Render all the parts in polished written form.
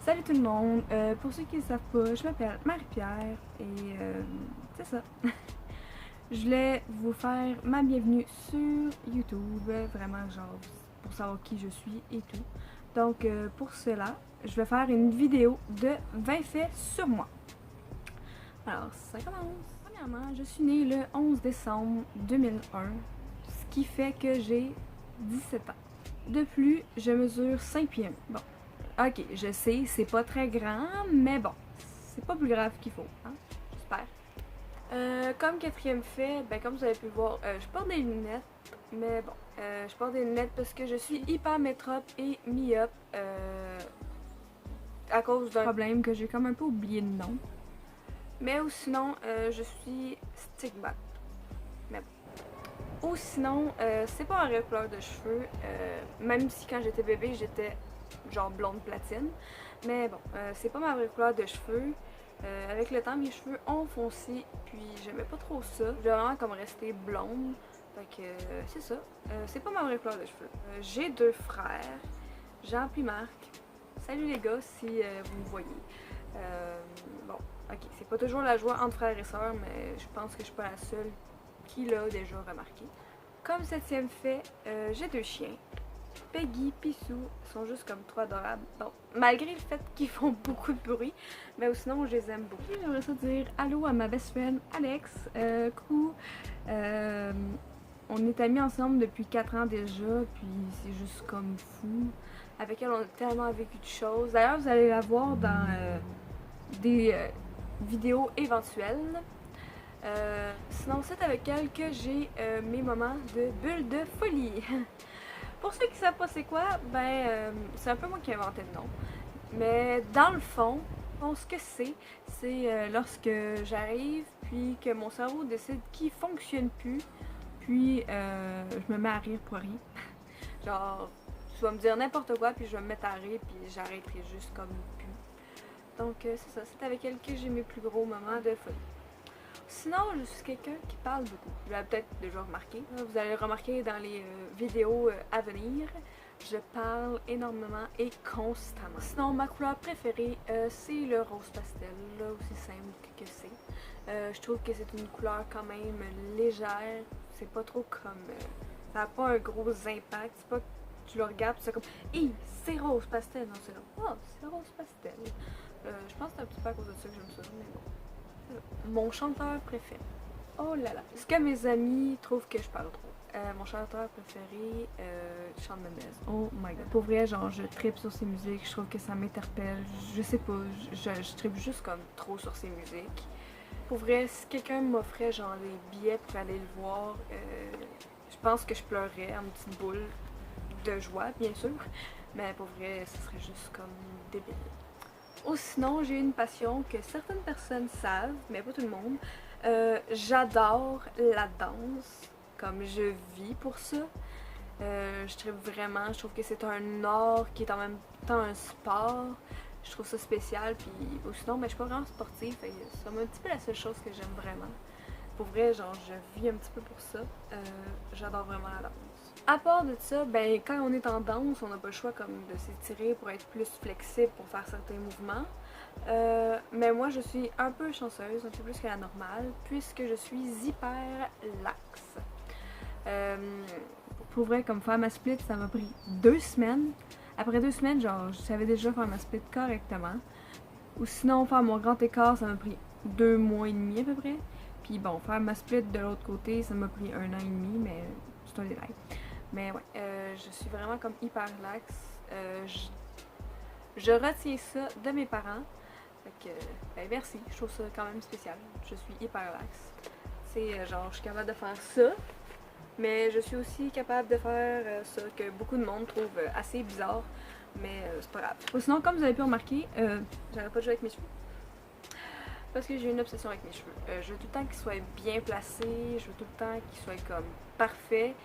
Salut tout le monde! Pour ceux qui ne savent pas, je m'appelle Marie-Pierre et c'est ça. Je voulais vous faire ma bienvenue sur YouTube, vraiment genre pour savoir qui je suis et tout. Donc pour cela, je vais faire une vidéo de 20 faits sur moi. Alors ça commence! Premièrement, je suis née le 11 décembre 2001, ce qui fait que j'ai 17 ans. De plus, je mesure 5 pieds 1. Bon. Ok, je sais, c'est pas très grand, mais bon, c'est pas plus grave qu'il faut, hein? J'espère. Comme quatrième fait, ben comme vous avez pu le voir, je porte des lunettes, mais bon, je porte des lunettes parce que je suis hyper métrope et myope à cause d'un problème que j'ai comme un peu oublié le nom. Mais ou sinon, je suis stigmate. Mais bon. Ou sinon, c'est pas ma vraie couleur de cheveux, même si quand j'étais bébé, j'étais genre blonde platine. Mais bon, c'est pas ma vraie couleur de cheveux. Avec le temps, mes cheveux ont foncé, puis j'aimais pas trop ça. Je voulais vraiment comme rester blonde. Fait que c'est ça. C'est pas ma vraie couleur de cheveux. J'ai deux frères, Jean puis Marc. Salut les gars si vous me voyez. Bon, ok, c'est pas toujours la joie entre frères et sœurs, mais je pense que je suis pas la seule qui l'a déjà remarqué. Comme septième fait, j'ai deux chiens. Peggy, Pissou sont juste comme trop adorables. Bon, malgré le fait qu'ils font beaucoup de bruit, mais sinon je les aime beaucoup. J'aimerais ça dire allô à ma best friend Alex. Coucou. On est amis ensemble depuis 4 ans déjà, puis c'est juste comme fou. Avec elle, on a tellement vécu de choses. D'ailleurs, vous allez la voir dans des vidéos éventuelles. Sinon, c'est avec elle que j'ai mes moments de bulle de folie. Pour ceux qui savent pas c'est quoi, ben c'est un peu moi qui ai inventé le nom. Mais dans le fond, ce que c'est lorsque j'arrive puis que mon cerveau décide qu'il fonctionne plus, puis je me mets à rire pour rien. Genre, tu vas me dire n'importe quoi puis je vais me mettre à rire puis j'arrêterai juste comme plus. Donc c'est ça, c'est avec elle que j'ai mes plus gros moments de folie. Sinon, je suis quelqu'un qui parle beaucoup. Vous l'avez peut-être déjà remarqué. Vous allez le remarquer dans les vidéos à venir. Je parle énormément et constamment. Sinon, ma couleur préférée, c'est le rose pastel, là, aussi simple que c'est. Je trouve que c'est une couleur quand même légère. C'est pas trop comme... ça n'a pas un gros impact. C'est pas que tu le regardes et c'est comme « Hey, c'est rose pastel! » Non, c'est là « Oh, c'est rose pastel! » Je pense que c'est un petit peu à cause de ça que j'aime ça, mais bon. Mon chanteur préféré. Oh là là. Est-ce que mes amis trouvent que je parle trop? Mon chanteur préféré, Shawn Mendes. Oh my god. Pour vrai, genre, je trippe sur ses musiques. Je trouve que ça m'interpelle. Je sais pas. Je trippe juste comme trop sur ses musiques. Pour vrai, si quelqu'un m'offrait genre des billets pour aller le voir, je pense que je pleurerais en petite boule de joie, bien sûr. Mais pour vrai, ce serait juste comme débile. Ou sinon, j'ai une passion que certaines personnes savent, mais pas tout le monde. J'adore la danse, comme je vis pour ça. Je tripe vraiment, je trouve que c'est un art qui est en même temps un sport. Je trouve ça spécial, puis sinon, ben, je suis pas vraiment sportive, c'est un petit peu la seule chose que j'aime vraiment. Pour vrai, genre, je vis un petit peu pour ça. J'adore vraiment la danse. À part de ça, ben quand on est en danse, on n'a pas le choix comme de s'étirer pour être plus flexible pour faire certains mouvements. Mais moi je suis un peu chanceuse, un peu plus que la normale, puisque je suis hyper laxe. Pour vrai, comme faire ma split, ça m'a pris 2 semaines. Après 2 semaines, genre, je savais déjà faire ma split correctement. Ou sinon, faire mon grand écart, ça m'a pris 2 mois et demi à peu près. Puis bon, faire ma split de l'autre côté, ça m'a pris 1 an et demi, mais c'est un détail. Mais ouais, je suis vraiment comme hyper relax. Je retiens ça de mes parents. Fait que, ben merci, je trouve ça quand même spécial. Je suis hyper relax. C'est genre, je suis capable de faire ça, mais je suis aussi capable de faire ça que beaucoup de monde trouve assez bizarre. Mais c'est pas grave. Sinon, comme vous avez pu remarquer, j'arrête pas de jouer avec mes cheveux. Parce que j'ai une obsession avec mes cheveux. Je veux tout le temps qu'ils soient bien placés, je veux tout le temps qu'ils soient comme parfaits.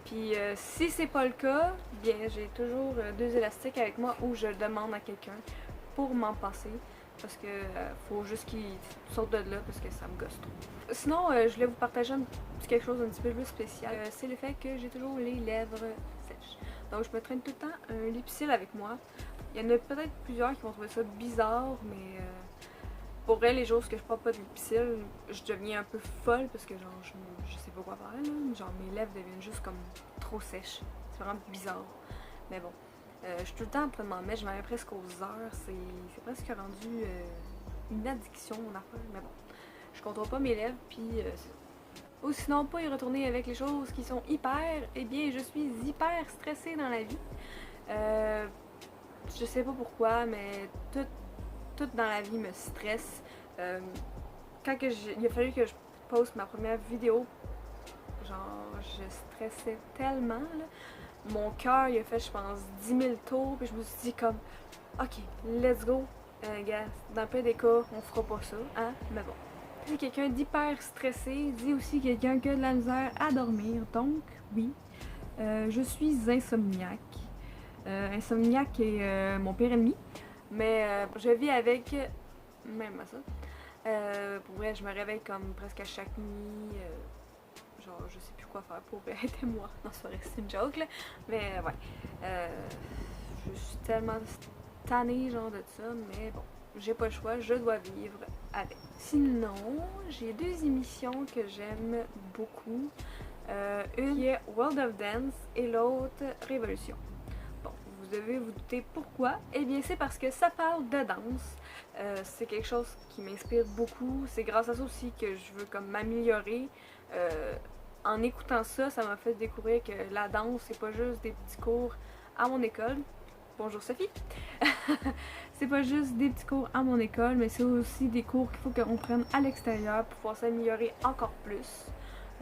Puis si c'est pas le cas, bien j'ai toujours 2 élastiques avec moi où je demande à quelqu'un pour m'en passer. Parce que faut juste qu'il sorte de là parce que ça me gosse trop. Sinon, je voulais vous partager quelque chose d'un petit peu plus spécial. C'est le fait que j'ai toujours les lèvres sèches. Donc je me traîne tout le temps un lipsil avec moi Il y en a peut-être plusieurs qui vont trouver ça bizarre, mais pour vrai, les jours où je prends pas de Lipsil, je deviens un peu folle parce que genre je sais pas quoi faire là. Genre mes lèvres deviennent juste comme trop sèches. C'est vraiment bizarre. Mais bon. Je suis tout le temps en train de m'en mettre, je m'en mets presque aux heures. C'est presque rendu une addiction mon affaire. Mais bon. Je contrôle pas mes lèvres, puis c'est ça. Ou sinon, pas y retourner avec les choses qui sont hyper, eh bien je suis hyper stressée dans la vie. Je sais pas pourquoi, mais tout dans la vie me stresse. Il a fallu que je poste ma première vidéo, genre je stressais tellement là. Mon cœur il a fait je pense 10 000 tours, puis je me suis dit comme ok, let's go, gars, dans le pire des cas, on fera pas ça, hein, mais bon. Puis quelqu'un d'hyper stressé dit aussi quelqu'un qui a de la misère à dormir, donc oui, je suis insomniaque. Insomniaque est mon pire ennemi, mais je vis avec, même à ça. Pour vrai, je me réveille comme presque à chaque nuit. Genre, je sais plus quoi faire pour aider-moi. Non, c'est une joke là. Mais ouais. Je suis tellement tannée genre de ça, mais bon, j'ai pas le choix, je dois vivre avec. Sinon, j'ai deux émissions que j'aime beaucoup. Une qui est World of Dance et l'autre Révolution. Bon, vous devez vous douter pourquoi. Eh bien, c'est parce que ça parle de danse. C'est quelque chose qui m'inspire beaucoup. C'est grâce à ça aussi que je veux comme m'améliorer. En écoutant ça, ça m'a fait découvrir que la danse, c'est pas juste des petits cours à mon école. Bonjour Sophie! C'est pas juste des petits cours à mon école, mais c'est aussi des cours qu'il faut qu'on prenne à l'extérieur pour pouvoir s'améliorer encore plus.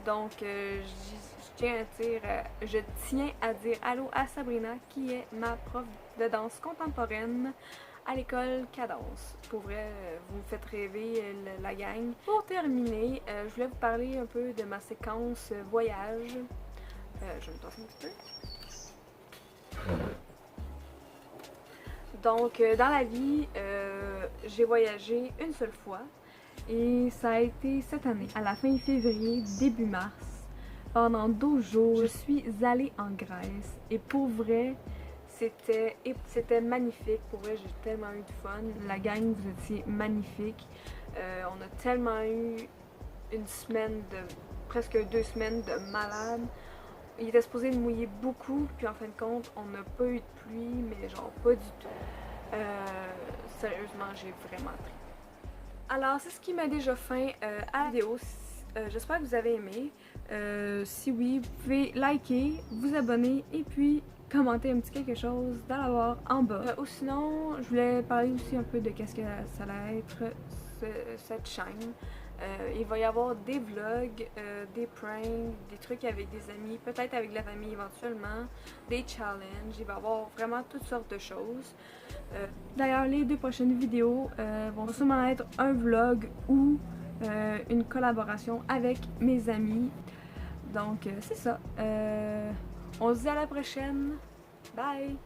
Donc, je tiens à dire allô à Sabrina, qui est ma prof de danse contemporaine à l'école Cadence. Pour vrai, vous me faites rêver, la gang. Pour terminer, je voulais vous parler un peu de ma séquence voyage. Je vais me tasser un petit peu. Donc, dans la vie, j'ai voyagé une seule fois. Et ça a été cette année, à la fin février, début mars. Pendant 12 jours, je suis allée en Grèce. Et pour vrai, c'était magnifique. Pour vrai, j'ai tellement eu de fun. La gang, vous étiez magnifique. On a tellement eu une semaine presque 2 semaines de malade. Il était supposé de mouiller beaucoup, puis en fin de compte, on n'a pas eu de pluie, mais genre pas du tout. Sérieusement, j'ai vraiment trippé. Alors, c'est ce qui m'a déjà fin à la vidéo. J'espère que vous avez aimé. Si oui, vous pouvez liker, vous abonner et puis commenter un petit quelque chose dans la barre en bas. Ou sinon, je voulais parler aussi un peu de qu'est-ce que ça allait être cette chaîne. Il va y avoir des vlogs, des pranks, des trucs avec des amis, peut-être avec la famille éventuellement, des challenges, il va y avoir vraiment toutes sortes de choses. D'ailleurs, les 2 prochaines vidéos vont sûrement être un vlog ou une collaboration avec mes amis. Donc c'est ça. On se dit à la prochaine. Bye!